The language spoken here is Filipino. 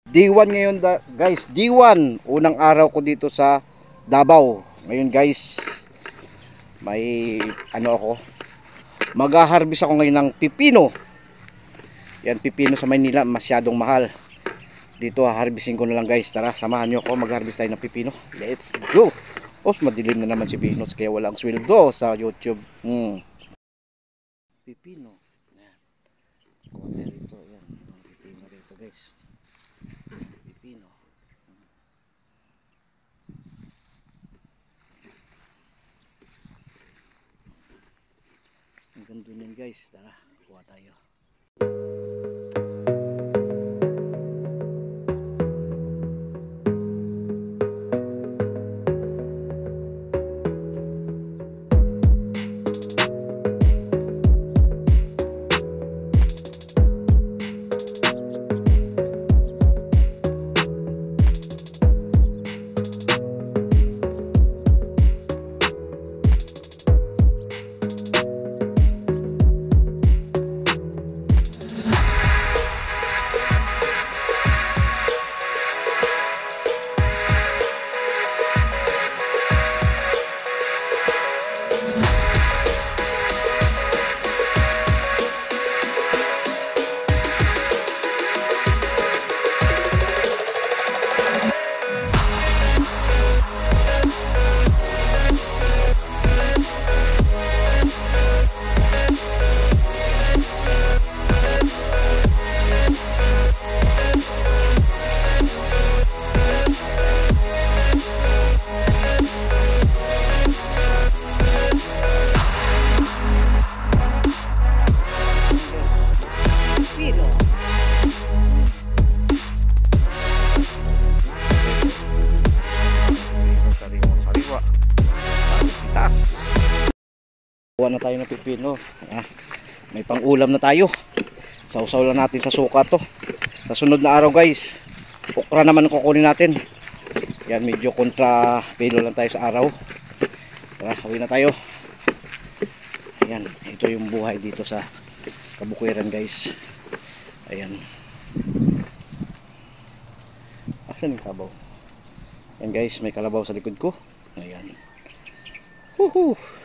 D1 ngayon guys, D1 unang araw ko dito sa Davao. Ngayon guys, may ano ako, mag-harvest ako ngayon ng pipino. Yan, pipino sa Maynila masyadong mahal. Dito harvesting ko na lang guys. Tara, samahan nyo ako, mag-harvest tayo ng pipino. Let's go. Madilim na naman si Pinos kaya walang sweldo sa YouTube. Pipino. Yan. Kuha rito, yan. Pipino rito guys. Pipino. Ang ganda niyan guys. Tara, kuha tayo. Kuha na tayo ng pipino. May pang-ulam na tayo. Sausaw lang natin sa suka to. Sa sunod na araw guys, okra naman ang kukunin natin. Yan, medyo kontra pilo lang tayo sa araw. Tara, uwi na tayo. Ayan, ito yung buhay dito sa Kabukwiran guys. Ayan. Asan yung kalabaw? Ayan guys, may kalabaw sa likod ko. Ayan. Woohoo!